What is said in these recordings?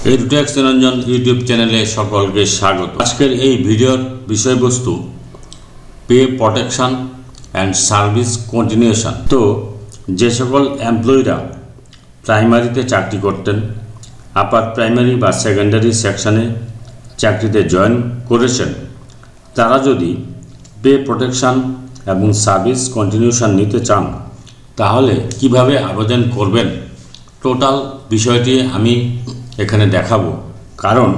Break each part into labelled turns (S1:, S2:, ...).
S1: এই রুটেক্স নিরঞ্জন ইউটিউব চ্যানেলে সকলকে স্বাগত। আজকের এই ভিডিওর বিষয়বস্তু pay protection and service continuation. তো যে সকল এমপ্লয়িরা প্রাইমারিতে চাকরি করতেন, আপার প্রাইমারি বা সেকেন্ডারি সেকশনে চাকরিতে জয়েন করেছেন, তারা যদি পে প্রোটেকশন এবং সার্ভিস কন্টিনিউশন নিতে চান তাহলে কিভাবে আবেদন করবেন, টোটাল বিষয়টি আমি এখানে দেখাবো। কারণ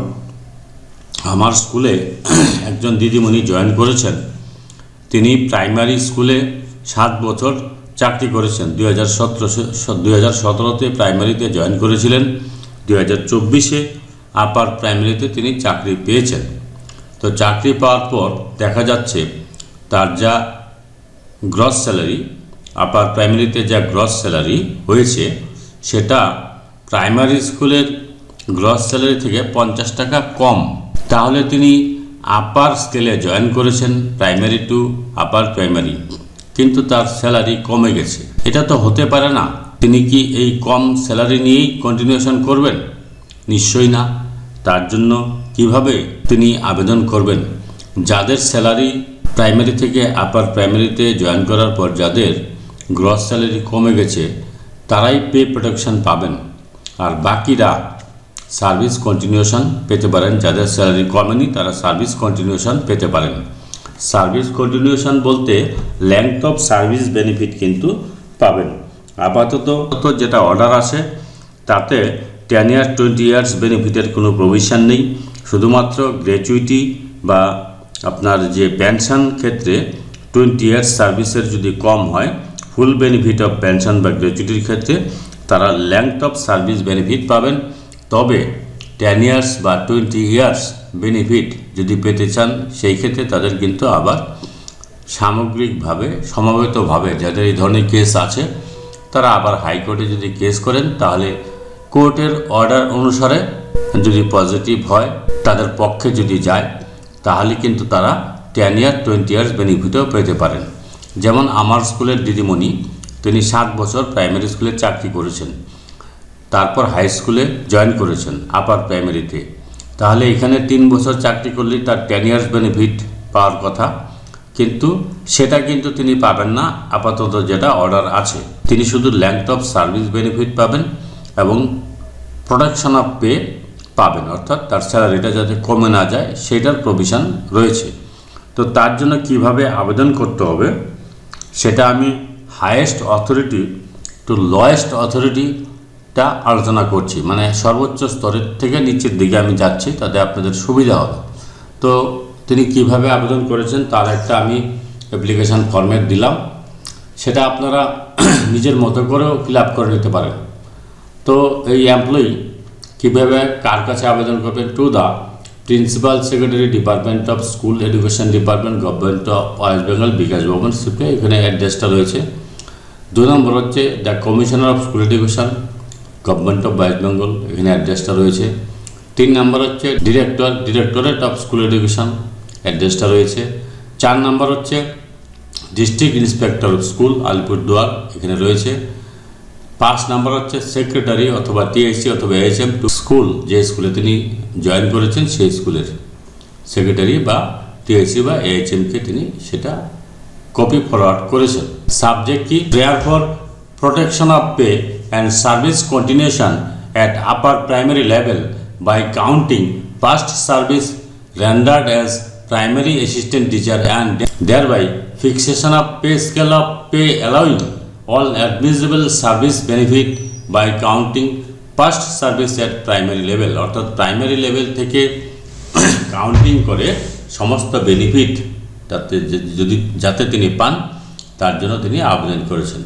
S1: আমার স্কুলে একজন দিদিমণি জয়েন করেছেন, তিনি প্রাইমারি স্কুলে 7 বছর চাকরি করেছেন। 2017-তে প্রাইমারিতে জয়েন করেছিলেন, 2024-এ আপার প্রাইমারিতে তিনি চাকরি পেয়েছেন। তো চাকরি পাওয়ার পর দেখা যাচ্ছে তার যা গ্রস স্যালারি, আপার প্রাইমারিতে যা গ্রস স্যালারি হয়েছে সেটা প্রাইমারি স্কুলের গ্রস স্যালারি থেকে 50 টাকা কম। তাহলে তিনি আপার স্কেলে জয়েন করেছেন, প্রাইমারি টু আপার প্রাইমারি, কিন্তু তার স্যালারি কমে গেছে। এটা তো হতে পারে না। তিনি কি এই কম স্যালারি নিয়েই কন্টিনিউশন করবেন? নিশ্চয়ই না। তার জন্য কিভাবে তিনি আবেদন করবেন? যাদের স্যালারি প্রাইমারি থেকে আপার প্রাইমারিতে জয়েন করার পর যাদের গ্রস স্যালারি কমে গেছে তারাই পে প্রোটেকশন পাবেন, আর বাকিরা সার্ভিস কন্টিনিউশন পেতে পারেন। যাদের স্যালারি কমেনি তারা সার্ভিস কন্টিনিউশন পেতে পারেন। সার্ভিস কন্টিনিউশন বলতে লেংথ অফ সার্ভিস বেনিফিট কিন্তু পাবেন। আপাতত যেটা অর্ডার আছে তাতে 10 ইয়ার 20 ইয়ার্স বেনিফিটের কোনো প্রভিশন নেই। শুধুমাত্র গ্র্যাচুইটি বা আপনার যে পেনশন ক্ষেত্রে 20 ইয়ার্স সার্ভিসের যদি কম হয়, ফুল বেনিফিট অফ পেনশন বা গ্র্যাচুইটির ক্ষেত্রে তারা লেংথ অফ সার্ভিস বেনিফিট পাবেন। তবে 10 ইয়ার্স বা 20 ইয়ার্স বেনিফিট যদি পেতে চান সেই ক্ষেত্রে তাদের কিন্তু আবার সামগ্রিকভাবে সমবেতভাবে যাদের এই ধরনের কেস আছে তারা আবার হাইকোর্টে যদি কেস করেন তাহলে কোর্টের অর্ডার অনুসারে যদি পজিটিভ হয়, তাদের পক্ষে যদি যায়, তাহলে কিন্তু তারা 10 ইয়ার 20 ইয়ার্স বেনিফিটও পেতে পারেন। যেমন আমার স্কুলের দিদিমণি, তিনি 7 বছর প্রাইমারি স্কুলে চাকরি করেছেন, তারপর হাই স্কুলে জয়েন করেছেন আপার প্রাইমারিতে। তাহলে এখানে 3 বছর চাকরি করলেই তার 10 ইয়ার্স বেনিফিট পাওয়ার কথা, কিন্তু সেটা কিন্তু তিনি পাবেন না। আপাতত যেটা অর্ডার আছে, তিনি শুধু লেংথ অফ সার্ভিস বেনিফিট পাবেন এবং প্রোটেকশন অফ পে পাবেন, অর্থাৎ তার স্যালারিটা যাতে কমে না যায় সেটার প্রভিশন রয়েছে। তো তার জন্য কিভাবে আবেদন করতে হবে সেটা আমি হাইয়েস্ট অথরিটি টু লোয়েস্ট অথরিটিটা আলোচনা করছি, মানে সর্বোচ্চ স্তরের থেকে নিচের দিকে আমি যাচ্ছি, তাতে আপনাদের সুবিধা হবে। তো তিনি কিভাবে আবেদন করেছেন তার একটা আমি অ্যাপ্লিকেশান ফরম্যাট দিলাম, সেটা আপনারা নিজের মতো করেও ফিল আপ করে নিতে পারেন। তো এই এমপ্লয়ি কীভাবে কার কাছে আবেদন করবেন? To the principal secretary, department of school education department, government of west Bengal, Bikash Bhavan, সিপে। এখানে অ্যাড্রেসটা রয়েছে। 2 নম্বর হচ্ছে the commissioner of school education, government of west Bengal, এখানে অ্যাড্রেসটা রয়েছে। 3 নম্বর হচ্ছে ডিরেক্টরেট অফ স্কুল এডুকেশন, অ্যাড্রেসটা রয়েছে। 4 নম্বর হচ্ছে district inspector of school, Alipurduar, এখানে রয়েছে। 5 নম্বর হচ্ছে সেক্রেটারি অথবা টিএসসি অথবা এএইচএম টু স্কুল, যে স্কুলে তিনি জয়েন করেছেন সেই স্কুলের সেক্রেটারি বা টিএসসি বা এএইচএমকে তিনি সেটা কপি ফরওয়ার্ড করেছেন। সাবজেক্ট কি? Prayer for protection of pay and service continuation at upper primary level by counting past service rendered as primary assistant teacher and thereby fixation of pay scale of pay allowing all admissible service benefit by counting past service at primary level, অর্থাৎ primary level থেকে counting করে সমস্ত benefit যাতে তিনি পান তার জন্য তিনি আবেদন করেছেন।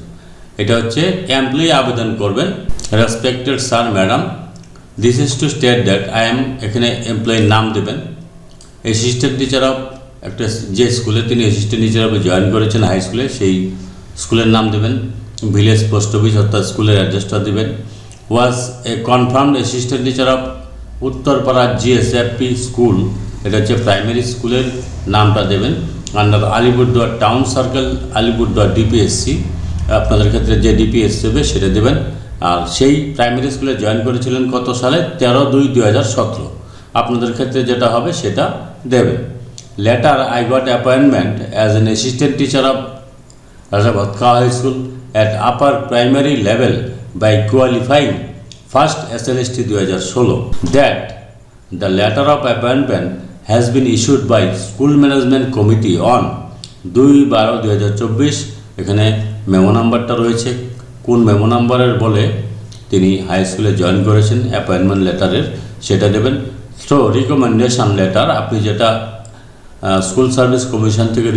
S1: এটা হচ্ছে এমপ্লয়ি আবেদন করবেন। Respected sir, madam, this is two state that I am, এখানে এমপ্লয়ির নাম দেবেন। অ্যাসিস্ট্যান্ট টিচার অফ, একটা যে স্কুলে তিনি অ্যাসিস্ট্যান্ট টিচার অফ জয়েন করেছেন হাই স্কুলে, সেই স্কুলের নাম দেবেন। ভিলেজ পোস্ট অফিস অর্থাৎ স্কুলের অ্যাড্রেসটা দেবেন। Was a confirmed assistant teacher of Uttarpara GSFP school, এটা হচ্ছে প্রাইমারি স্কুলের নামটা দেবেন। Under Alipurduar town circle, Alipurduar DPSC, আপনাদের ক্ষেত্রে যে ডিপিএসসি হবে সেটা দেবেন। আর সেই প্রাইমারি স্কুলে জয়েন করেছিলেন কত সালে? 13/2/2017। আপনাদের ক্ষেত্রে যেটা হবে সেটা দেবেন। Letter I got appointment as an assistant teacher of Rajabhatkhawa high school at upper primary level by qualifying first SLST 2016 that the letter of appointment has been issued by School Management Committee on 2/12/2024। এখানে memo নাম্বারটা রয়েছে, কোন memo নাম্বারের বলে তিনি high স্কুলে join করেছেন appointment লেটারের সেটা দেবেন। সো রিকমেন্ডেশন লেটার আপনি যেটা স্কুল সার্ভিস কমিশন থেকে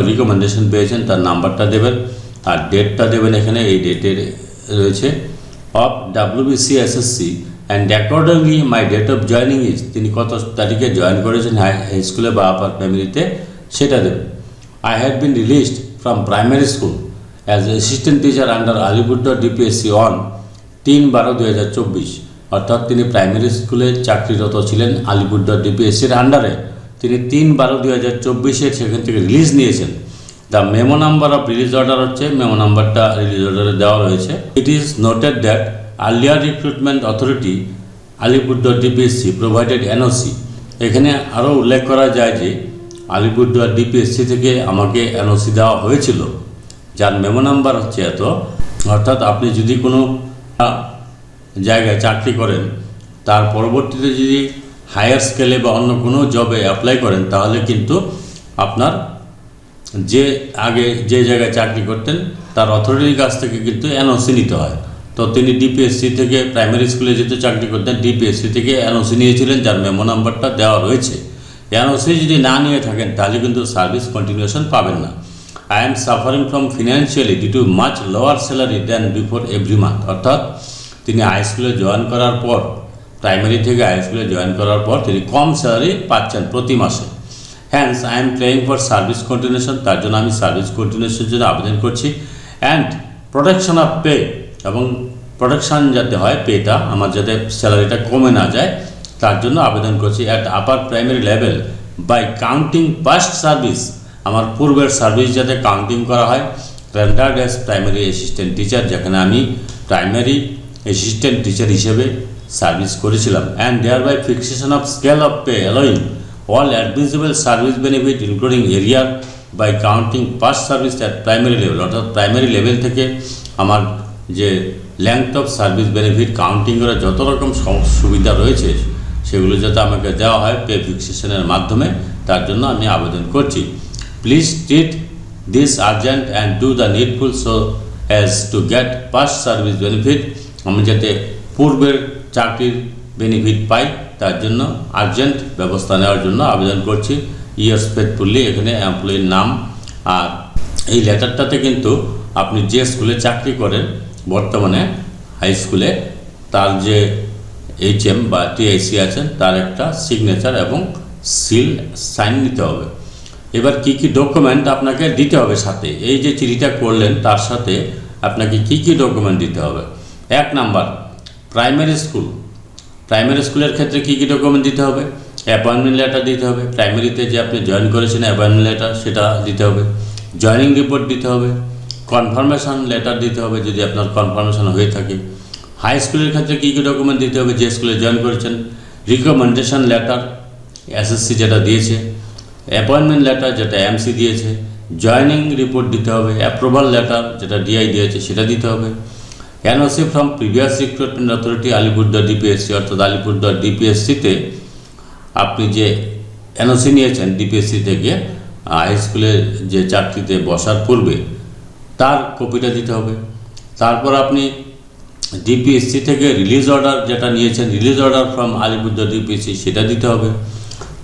S1: রিকমেন্ডেশন পেয়েছেন তার নাম্বারটা দেবেন আর ডেটটা দেবেন। এখানে এই ডেটের রয়েছে of WBC SSC and accordingly my date of joining is, তিনি কত তারিখে জয়েন করেছেন হাই স্কুলে বা আপার প্রাইমারিতে সেটা দেবেন। I had been released from primary school as assistant teacher under Alipurduar DPSC on 3/12/2024। অর্থাৎ তিনি প্রাইমারি স্কুলে চাকরিরত ছিলেন আলিপুরদুয়ার DPSCর আন্ডারে। তিনি 3/12/2024 সেখান থেকে রিলিজ নিয়েছেন। The memo number of release order হচ্ছে, মেমো নাম্বারটা রিলিজ অর্ডারে দেওয়া রয়েছে। It is noted that earlier recruitment authority Alipurduar DPSC provided NOC। এখানে আরও উল্লেখ করা যায় যে আলিপুরদুয়ার DPSC থেকে আমাকে NOC দেওয়া হয়েছিল, যার মেমো নাম্বার হচ্ছে এত। অর্থাৎ আপনি যদি কোনো জায়গায় চাকরি করেন তার পরবর্তীতে যদি হায়ার স্কেলে বা অন্য কোনো জবে অ্যাপ্লাই করেন তাহলে কিন্তু আপনার যে আগে যে জায়গায় চাকরি করতেন তার অথরিটির কাছ থেকে কিন্তু NOC নিতে হয়। তো তিনি DPSC থেকে প্রাইমারি স্কুলে যেতে চাকরি করতেন, DPSC থেকে NOC নিয়েছিলেন, যার মেমো নাম্বারটা দেওয়া রয়েছে। NOC যদি না নিয়ে থাকেন তাহলে কিন্তু সার্ভিস কন্টিনিউশন পাবেন না। I am suffering from financially due to much lower salary than before every month. অর্থাৎ তিনি হাই স্কুলে জয়েন করার পর, প্রাইমারি থেকে হাই স্কুলে জয়েন করার পর তিনি কম স্যালারি পাচ্ছেন প্রতি মাসে। Hence I am playing for service continuation, তার জন্য আমি সার্ভিস কন্টিনিউশনের জন্য আবেদন করছি। অ্যান্ড প্রোটেকশন অফ পে, এবং প্রোটেকশন যাতে হয়, পেটা আমার যাতে স্যালারিটা কমে না যায় তার জন্য আবেদন করছি। At upper primary level by counting past service, আমার পূর্বের সার্ভিস যাতে কাউন্টিং করা হয়। Rendered as primary assistant teacher, যেখানে আমি প্রাইমারি অ্যাসিস্ট্যান্ট টিচার হিসেবে সার্ভিস করেছিলাম। And there by fixation of scale of pay allowing all admissible service benefit including arrear by counting past service at primary level. অর্থাৎ primary level থেকে আমার যে length of service benefit counting করার যত রকম সুবিধা রয়েছে সেগুলো যাতে আমাকে দেওয়া হয় পে ফিক্সেশনের মাধ্যমে, তার জন্য আমি আবেদন করছি। Please treat this urgent and do the needful so as to get past service benefit. আমি যাতে পূর্বের চাকরির বেনিফিট পাই তার জন্য আর্জেন্ট ব্যবস্থা নেওয়ার জন্য আবেদন করছি। ইয়ার্স ফেথফুলি এখানে এমপ্লয়ির নাম। আর এই লেটারটাতে কিন্তু আপনি যে স্কুলে চাকরি করেন বর্তমানে হাই স্কুলে, তার যে HM বা TIC আছেন তার একটা সিগনেচার এবং সিল সাইন নিতে হবে। এবার কি কি ডকুমেন্ট আপনাকে দিতে হবে সাথে, এই যে চিঠিটা করলেন তার সাথে আপনাকে কি কি ডকুমেন্ট দিতে হবে? 1 নাম্বার প্রাইমারি স্কুল, প্রাইমারি স্কুলের ক্ষেত্রে কি কি ডকুমেন্ট দিতে হবে? অ্যাপয়েন্টমেন্ট লেটার দিতে হবে, প্রাইমারিতে যে আপনি জয়েন করেছেন অ্যাপয়েন্টমেন্ট লেটার সেটা দিতে হবে, জয়েনিং রিপোর্ট দিতে হবে, কনফার্মেশন লেটার দিতে হবে যদি আপনার কনফার্মেশন হয়ে থাকে। হাই স্কুলের ক্ষেত্রে কী কী ডকুমেন্ট দিতে হবে? যে স্কুলে জয়েন করেছেন, রিকমেন্ডেশন লেটার SSC যেটা দিয়েছে, অ্যাপয়েন্টমেন্ট লেটার যেটা MC দিয়েছে, জয়েনিং রিপোর্ট দিতে হবে, অ্যাপ্রুভাল লেটার যেটা DI দিয়েছে সেটা দিতে হবে, NOC from previous recruitment authority Alipurduar DPSC। অর্থাৎ আলিপুরদুয়ার DPSCতে আপনি যে NOC নিয়েছেন DPSC থেকে হাই স্কুলের যে চাকরিতে বসার পূর্বে তার কপিটা দিতে হবে। তারপর আপনি DPSC থেকে রিলিজ অর্ডার যেটা নিয়েছেন, release order from Alipurduar DPSC সেটা দিতে হবে।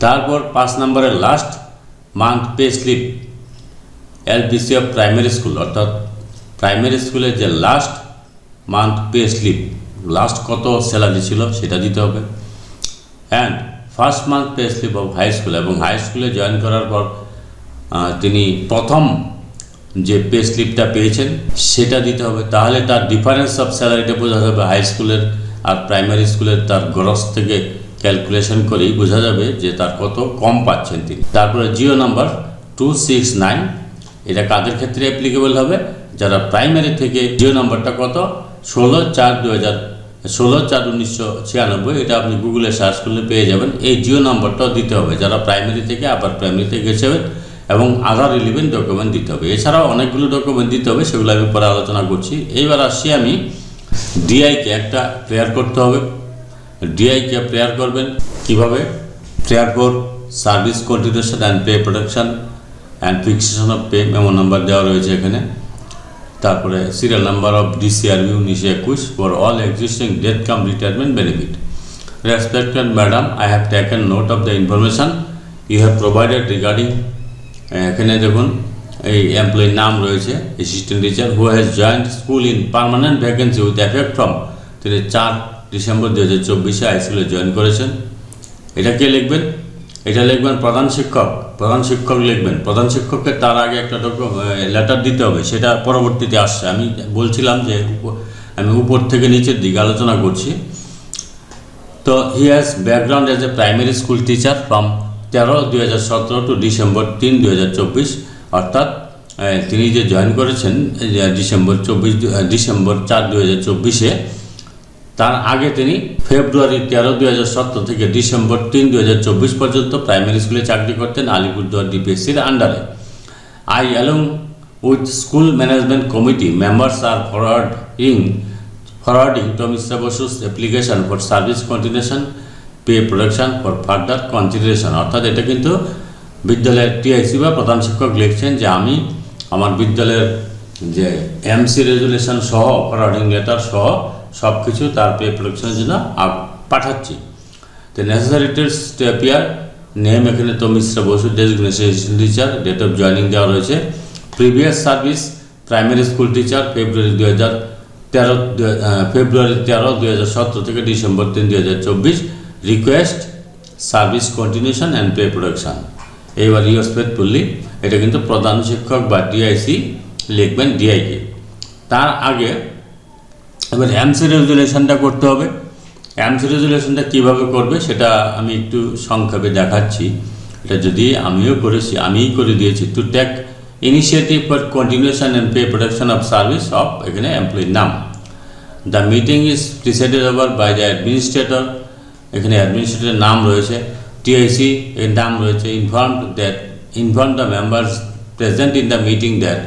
S1: তারপর 5 নম্বরের last month pay slip LPC of primary school, অর্থাৎ প্রাইমারি স্কুলের যে last month pay slip, last কত স্যালারি ছিল সেটা দিতে হবে। And first month pay slip of high school, এবং হাই স্কুলে জয়েন করার পর তিনি প্রথম যে পে স্লিপটা পেয়েছেন সেটা দিতে হবে। তাহলে তার ডিফারেন্স অফ স্যালারিটা বোঝা যাবে হাই স্কুলের আর প্রাইমারি স্কুলের, তার গ্রস থেকে ক্যালকুলেশন করেই বোঝা যাবে যে তার কত কম পাচ্ছেন তিনি। তারপরে জিও নাম্বার 269, এটা কাদের ক্ষেত্রে অ্যাপ্লিকেবল হবে? যারা প্রাইমারি থেকে জিও নাম্বারটা কত 16/4/1996, এটা আপনি গুগলে সার্চ করলে পেয়ে যাবেন। এই জিও নাম্বারটাও দিতে হবে যারা প্রাইমারি থেকে আপার প্রাইমারিতে গেছেন, এবং আধার রিলেভেন্ট ডকুমেন্ট দিতে হবে। এছাড়াও অনেকগুলো ডকুমেন্ট দিতে হবে, সেগুলো আমি পরে আলোচনা করছি। এইবার আসছি আমি ডিআইকে একটা প্রেয়ার করতে হবে। ডিআইকে প্রেয়ার করবেন কিভাবে? Prayer for service continuation and pay protection and fixation of pay, memo number দেওয়া রয়েছে এখানে। তারপরে serial number of DCRB 1921 for all existing death cum retirement benefit. Respected madam, I have taken note of the information you have provided regarding, এখানে দেখুন এই এমপ্লয়ির নাম রয়েছে assistant teacher, who has joined school in permanent vacancy with effect from, তিনি 4 December 2024 হাইস্কুলে join করেছেন। এটা কে লিখবেন? এটা লিখবেন প্রধান শিক্ষক। প্রধান শিক্ষক লিখবেন। প্রধান শিক্ষককে তার আগে একটা লেটার দিতে হবে, সেটা পরবর্তীতে আসছে। আমি বলছিলাম যে আমি উপর থেকে নিচের দিকে আলোচনা করছি। তো he has background as a primary school teacher from 13/2017 to December 3/2024, অর্থাৎ তিনি যে জয়েন করেছেন ডিসেম্বর 4/2024, তার আগে তিনি ফেব্রুয়ারি 13/2017 থেকে ডিসেম্বর 3/2024 পর্যন্ত প্রাইমারি স্কুলে চাকরি করতেন আলিপুরদুয়ার ডিপিএসসির আন্ডারে। I along with school management committee members আর forwarding to mister Basu's application for service continuation pay protection for further consideration. অর্থাৎ এটা কিন্তু বিদ্যালয়ের টিআইসি বা প্রধান শিক্ষক লিখছেন যে আমি আমার বিদ্যালয়ের যে এমসি রেজুলেশন সহ ফরওয়ার্ডিং লেটার সহ সব কিছু তার পে প্রোটেকশনের জন্য পাঠাচ্ছি। তো necessary test to appear, name এখানে তো mister Basu, designation assistant teacher, date of joining দেওয়া রয়েছে। Previous service primary school teacher February 13/2017 থেকে December 3/2024, request service continuation and pay protection. এইবার ইউজ ফেথফুলি, এটা কিন্তু প্রধান শিক্ষক বা ডিআইসি লিখবেন ডিআইকে। তার আগে এবার এমসি রেজুলেশনটা করতে হবে। এমসি রেজুলেশনটা কীভাবে করবে সেটা আমি একটু সংক্ষেপে দেখাচ্ছি। এটা যদি আমিই করে দিয়েছি। To take initiative for continuation and pay protection of service of, এখানে এমপ্লয়ির নাম। The meeting is presided over by the administrator, এখানে অ্যাডমিনিস্ট্রেটরের নাম রয়েছে। টিআইসি এর নাম রয়েছে। Inform the members present in the meeting that,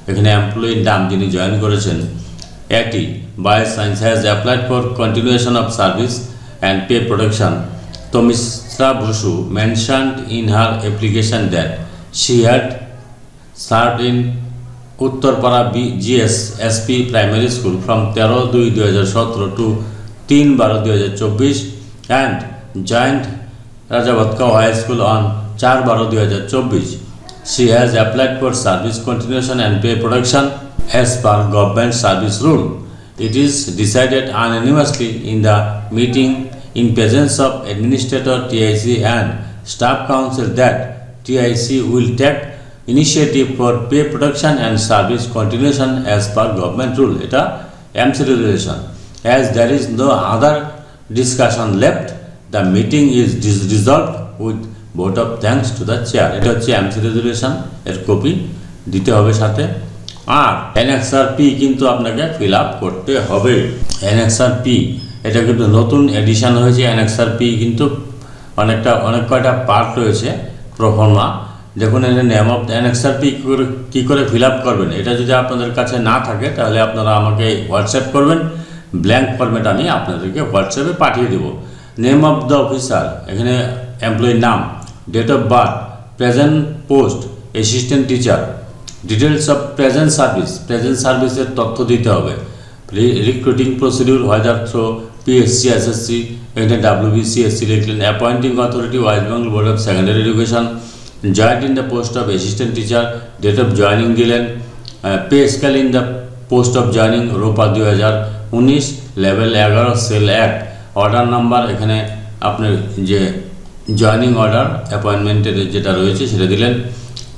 S1: এখানে এমপ্লয়ির নাম যিনি জয়েন করেছেন। 80 Bioscience has applied for continuation of service and pay protection. Tomishra Basu mentioned in her application that she had served in Uttarpara GSSP Primary School from 13/2/2017 to 3/12/2024 and joined Rajabhatkar High School on 4/12/2024. She has applied for service continuation and pay protection as per government service rule. It is decided unanimously in the meeting in presence of administrator TIC and staff council that TIC will take initiative for pay protection and service continuation as per government rule. Eta MC resolution. As there is no other discussion left, the meeting is resolved with vote of thanks to the chair. এটা হচ্ছে MC resolution এর copy দিতে হবে সাথে। আর NXR P কিন্তু আপনাকে fill up করতে হবে। NXR P এটা কিন্তু নতুন এডিশন হয়েছে। NXR P কিন্তু অনেক কয়টা পার্ট রয়েছে প্রফর্মা। দেখুন এর নেম অফ NXR P কী করে ফিল আপ করবেন, এটা যদি আপনাদের কাছে না থাকে তাহলে আপনারা আমাকে হোয়াটসঅ্যাপ করবেন। ব্ল্যাঙ্ক ফরম্যাট আমি আপনাদেরকে হোয়াটসঅ্যাপে পাঠিয়ে দেবো। নেম অফ দ্য অফিসার, এখানে এমপ্লয়ির নাম, date of birth, present post assistant teacher, details of present সার্ভিসের তথ্য দিতে হবে। Recruiting procedure whether through PSC SSC, এখানে WBCSC লিখলেন। Appointing authority west Bengal board of secondary education, joined in the post of assistant teacher, date of joining দিলেন। Pay scale in the post of joining ROPA 2019, level 11, sell 1, order number, এখানে আপনার যে joining order অ্যাপয়েন্টমেন্টের যেটা রয়েছে সেটা দিলেন।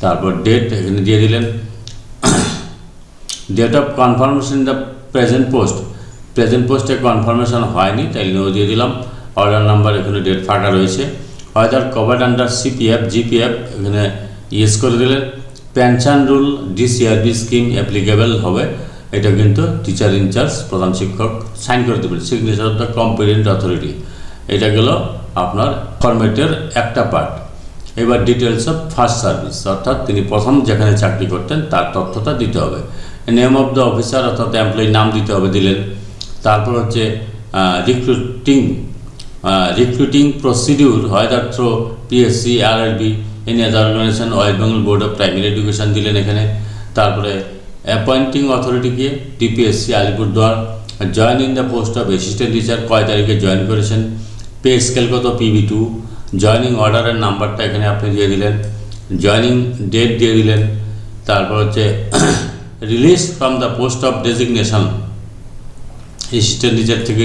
S1: তারপর date এখানে দিয়ে দিলেন। Date of confirmation the present পোস্টে কনফার্মেশন হয়নি তাই নো দিয়ে দিলাম। অর্ডার নাম্বার, এখানে ডেট ফাঁকা রয়েছে। Weather covered under CPF GPF, এখানে ইয়েস করে দিলেন। Pension rule DCRB scheme applicable হবে, এটা কিন্তু টিচার ইনচার্জ প্রধান শিক্ষক সাইন করে দেবেন, signature of the competent authority. এটা গেল আপনার ফরম্যাটের একটা পার্ট। এবার ডিটেলস অফ ফার্স্ট সার্ভিস, অর্থাৎ তিনি প্রথম যেখানে চাকরি করতেন তার তথ্যটা দিতে হবে। নেম অফ দ্য অফিসার অর্থাৎ এমপ্লয়ির নাম দিতে হবে, দিলেন। তারপর হচ্ছে recruiting procedure, whether through PSC, RRB, any other organisation, west Bengal board of primary education দিলেন এখানে। তারপরে অ্যাপয়েন্টিং অথরিটিকে DPSC Alipurduar. Joining the post of assistant teacher কয় তারিখে জয়েন করেছেন, পে স্কেল কত PB2, জয়েনিং অর্ডারের নাম্বারটা এখানে আপনি দিয়ে দিলেন, জয়েনিং ডেট দিয়ে দিলেন। তারপর হচ্ছে release from the post of designation, assistant teacher থেকে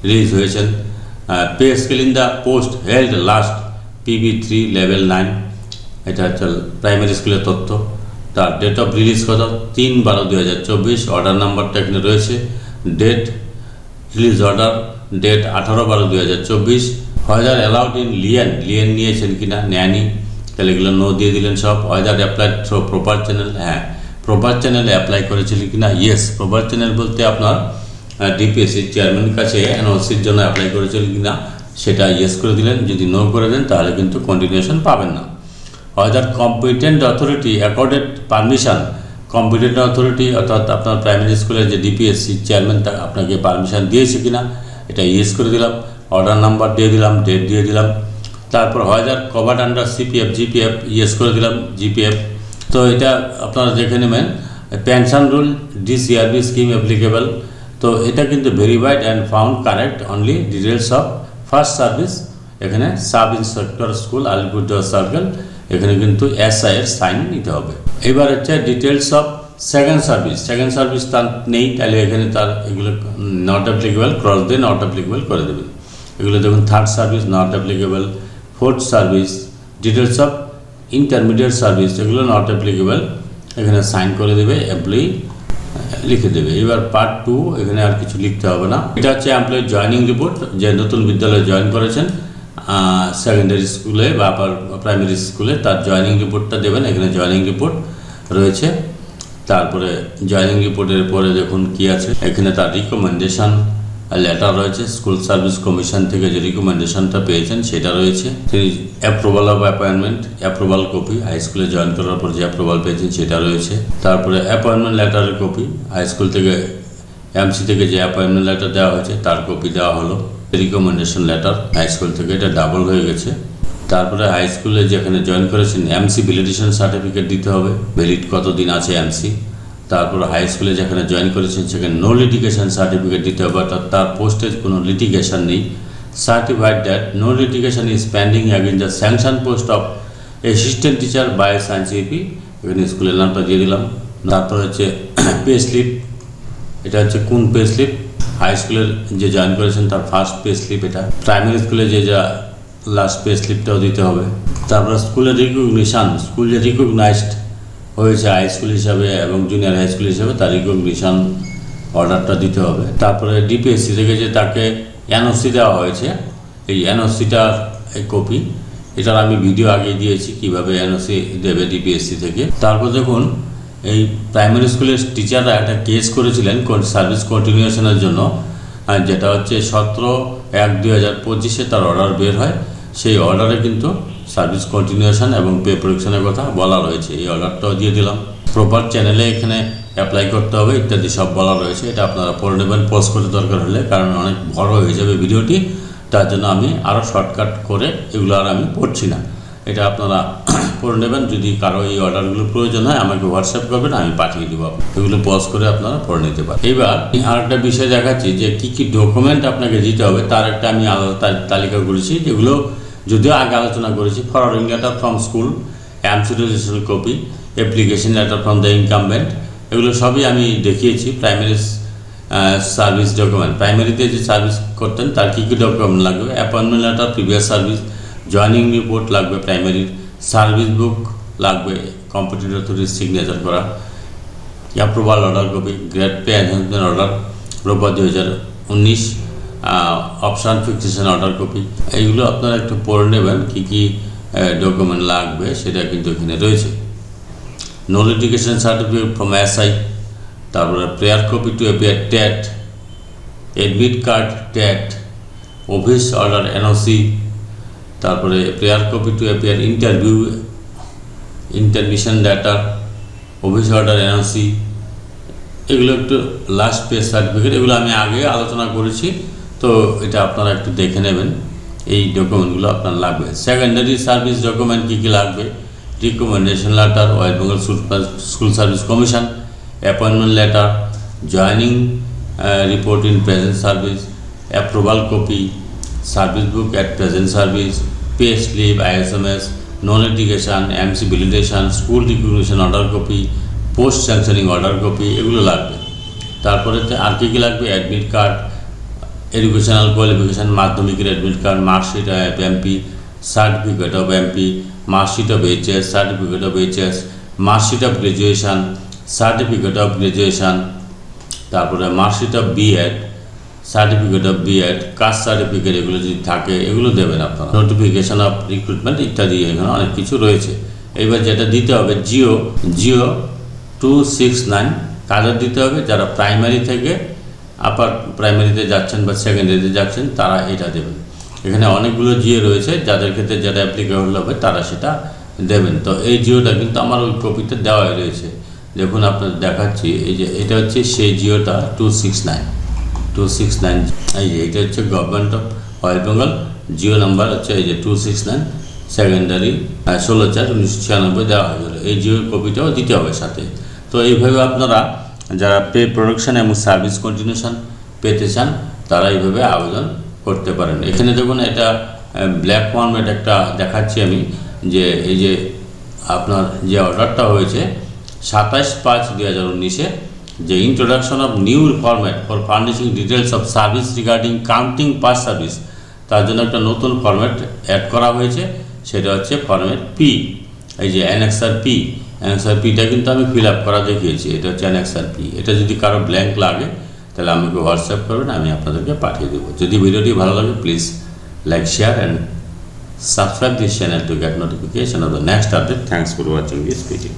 S1: রিলিজ হয়েছেন। Pay scale in the post held last PB3 level 9, এটা হচ্ছে প্রাইমারি স্কুলের তথ্য। তার ডেট অফ রিলিজ কত, 3/12/2024, অর্ডার নাম্বারটা এখানে রয়েছে। Date release order, date 18/12/2024। Whether allowed in lien নিয়েছেন কিনা, নেয়নি, তাহলে এগুলো নো দিয়ে দিলেন সব। Whether applied through proper channel, হ্যাঁ প্রপার চ্যানেলে অ্যাপ্লাই করেছিলেন কিনা, ইয়েস। প্রপার চ্যানেল বলতে আপনার ডিপিএসসির চেয়ারম্যানের কাছে এনওসির জন্য অ্যাপ্লাই করেছিলেন কিনা, সেটা ইয়েস করে দিলেন। যদি নো করে দেন তাহলে কিন্তু কন্টিনিউশন পাবেন না। Whether competent authority accorded permission, competent authority অর্থাৎ আপনার প্রাইমারি স্কুলের যে ডিপিএসসি চেয়ারম্যান তা আপনাকে পারমিশন দিয়েছে কিনা, এটা ইয়েস করে দিলাম। অর্ডার নাম্বার দিয়ে দিলাম, ডেট দিয়ে দিলাম। তারপর whether covered under CPF, GPF yes করে দিলাম, GPF। তো এটা আপনারা দেখে নেবেন। Pension rule, DCRB scheme applicable, তো এটা কিন্তু verified and found correct only details of first service. এখানে sub inspector school Alipurduar circle, এখানে কিন্তু SI এর সাইন নিতে হবে। এবার হচ্ছে ডিটেলস অফ সেকেন্ড সার্ভিস তার নেই, তাহলে এখানে তার এগুলো নট অ্যাপ্লিকেবল, ক্রস দিয়ে নট অ্যাপ্লিকেবল করে দেবেন। এগুলো দেখুন third service not applicable, fourth service, details of intermediate service, এগুলো নট অ্যাপ্লিকেবল, এখানে সাইন করে দেবে, এমপ্লয়ি লিখে দেবে। এবার পার্ট 2, এখানে আর কিছু লিখতে হবে না। এটা হচ্ছে এমপ্লয়ি জয়নিং রিপোর্ট, যে নতুন বিদ্যালয়ে জয়েন করেছেন সেকেন্ডারি স্কুলে বা প্রাইমারি স্কুলে, তার জয়নিং রিপোর্টটা দেবেন। এখানে জয়নিং রিপোর্ট রয়েছে। তারপরে জয়নিং রিপোর্টের পরে দেখুন কি আছে, এখানে তার রিকমেন্ডেশন লেটার রয়েছে, স্কুল সার্ভিস কমিশন থেকে যে রিকমেন্ডেশনটা পেয়েছেন সেটা রয়েছে। তিনি approval of appointment, approval copy, high স্কুলে জয়েন করার পর যে অ্যাপ্রুভাল পেয়েছেন সেটা রয়েছে। তারপরে অ্যাপয়েন্টমেন্ট লেটারের কপি, হাই স্কুল থেকে MC থেকে যে অ্যাপয়েন্টমেন্ট লেটার দেওয়া হয়েছে তার কপি দেওয়া হলো। রিকমেন্ডেশন লেটার হাই স্কুল থেকে, এটা ডাবল হয়ে গেছে। তারপরে হাই স্কুলে যেখানে জয়েন করেছেন MC ভ্যালিডেশন সার্টিফিকেট দিতে হবে, ভ্যালিড কতদিন আছে MC। তারপর হাই স্কুলে যেখানে জয়েন করেছেন সেখানে নো লিটিগেশন সার্টিফিকেট দিতে হবে, অর্থাৎ তার পোস্টের কোনো লিটিগেশন নেই। Certified that no litigation is pending against the sanction post of assistant teacher by science EP, এখানে স্কুলের নামটা দিয়ে দিলাম। তারপর হচ্ছে পে স্লিপ, এটা হচ্ছে কোন পে স্লিপ, হাই স্কুলের যে জয়েন করেছেন তার ফার্স্ট পে স্লিপ এটা। প্রাইমারি স্কুলে যে যা লাস্ট পে স্লিপটাও দিতে হবে। তারপর স্কুলের রিকগনিশন, স্কুল যে রিকগনাইজড হয়েছে হাই স্কুল হিসাবে এবং জুনিয়র হাই স্কুল হিসাবে তার রিকগনিশন অর্ডারটা দিতে হবে। তারপরে ডিপিএসসি থেকে যে তাকে NOC দেওয়া হয়েছে, এই NOCটার এই কপি, এটার আমি ভিডিও আগে দিয়েছি কিভাবে NOC দেবে ডিপিএসসি থেকে। তারপর দেখুন এই প্রাইমারি স্কুলের টিচাররা একটা কেস করেছিলেন সার্ভিস কন্টিনিউশনের জন্য, যেটা হচ্ছে 17/1/2025 তার অর্ডার বের হয়। সেই অর্ডারে কিন্তু সার্ভিস কন্টিনিউশন এবং পে প্রোটেকশনের কথা বলা রয়েছে, এই অর্ডারটাও দিয়ে দিলাম। প্রপার চ্যানেলে এখানে অ্যাপ্লাই করতে হবে ইত্যাদি সব বলা রয়েছে, এটা আপনারা পড়ে নেবেন পজ করে দরকার হলে, কারণ অনেক বড় হয়ে যাবে ভিডিওটি, তার জন্য আমি আরও শর্টকাট করে এগুলো আর আমি পড়ছি না, এটা আপনারা পড়ে নেবেন। যদি কারো এই অর্ডারগুলো প্রয়োজন হয় আমাকে হোয়াটসঅ্যাপ করবেন, আমি পাঠিয়ে দেবো, এগুলো পজ করে আপনারা পড়ে নিতে পারেন। এবার আর একটা বিষয় দেখাচ্ছি যে কী কী ডকুমেন্ট আপনাকে দিতে হবে, তার একটা আমি আলাদা তালিকা করেছি, যেগুলো যদিও আগে আলোচনা করেছি। Forwarding letter from school, MC registration copy, application letter from the incumbent, এগুলো সবই আমি দেখিয়েছি। প্রাইমারি সার্ভিস ডকুমেন্ট, প্রাইমারিতে যে সার্ভিস করতেন তার কী কী ডকুমেন্ট লাগবে, appointment letter, previous service, joining report লাগবে, প্রাইমারির সার্ভিস বুক লাগবে, কম্পিটেন্ট অথরিটির সিগনেচার করা, approval order copy, grade pay enhancement order রোববার 2019, অপশান ফিক্সেশন অর্ডার কপি, এইগুলো আপনারা একটু পড়ে নেবেন কী কী ডকুমেন্ট লাগবে, সেটা কিন্তু এখানে রয়েছে। No litigation certificate from SI, তারপরে prayer copy to appear TET, admit card TET, office order NOC, তারপরে prayer copy to appear interview, intimation letter, office order NOC, এগুলো একটু লাস্ট পেজ সার্টিফিকেট, এগুলো আমি আগে আলোচনা করেছি, তো এটা আপনারা একটু দেখে নেবেন। এই ডকুমেন্টগুলো আপনার লাগবে। সেকেন্ডারি সার্ভিস ডকুমেন্ট কী কী লাগবে? Recommendation letter, West Bengal school service commission, appointment letter, joining report in present service, approval copy, service book at present service, pay slip, ISMS, non litigation, MC validation, school recognition order copy, post sanctioning order copy, এগুলো লাগবে। তারপরে আর কী কী লাগবে? Admit card, educational qualification, মাধ্যমিকের admit card, marksheet of MP, certificate of MP, marksheet of HS, certificate of HS, marksheet of graduation, certificate of graduation, তারপরে marksheet of B Ed, certificate of B Ed, caste certificate, এগুলো যদি থাকে এগুলো দেবেন আপনারা। Notification of recruitment ইত্যাদি, এখানে অনেক কিছু রয়েছে। এবার যেটা দিতে হবে জিও 269, কাদের দিতে হবে? যারা প্রাইমারি থেকে আপার প্রাইমারিতে যাচ্ছেন বা সেকেন্ডারিতে যাচ্ছেন তারা এটা দেবেন। এখানে অনেকগুলো জিও রয়েছে, যাদের ক্ষেত্রে যেটা অ্যাপ্লিকেবল হবে তারা সেটা দেবেন। তো এই জিওটা কিন্তু আমার ওই কপিতে দেওয়াই রয়েছে, দেখুন আপনাদের দেখাচ্ছি। এই যে এটা হচ্ছে সেই জিওটা 269, এই যে এটা হচ্ছে government of west Bengal, Jio number হচ্ছে এই যে 269, সেকেন্ডারি 16/4/1996 দেওয়া হয়েছিল। এই জিও কপিটাও দিতে হবে সাথে। তো এইভাবে আপনারা যারা পে প্রোডাকশন এবং সার্ভিস কন্টিনিউশন পেতে চান তারা এইভাবে আবেদন করতে পারেন। এখানে দেখুন এটা ব্ল্যাক ফর্মেট একটা দেখাচ্ছি আমি, যে এই যে আপনার যে অর্ডারটা হয়েছে 27/5/2019-এ, যে introduction of new format for furnishing details of service regarding counting pass service, তার জন্য একটা নতুন ফরম্যাট অ্যাড করা হয়েছে, সেটা হচ্ছে ফরম্যাট পি। এই যে অ্যানেক্সার পি, অ্যানেক্সার পিটা কিন্তু আমি ফিল আপ করা দেখিয়েছি, এটা হচ্ছে অ্যানেক্সার পি। এটা যদি কারো ব্ল্যাঙ্ক লাগে তাহলে আমাকে হোয়াটসঅ্যাপ করবেন, আমি আপনাদেরকে পাঠিয়ে দেবো। যদি ভিডিওটি ভালো লাগে please like, share and subscribe this channel to get notification of the next update. Thanks for watching this video.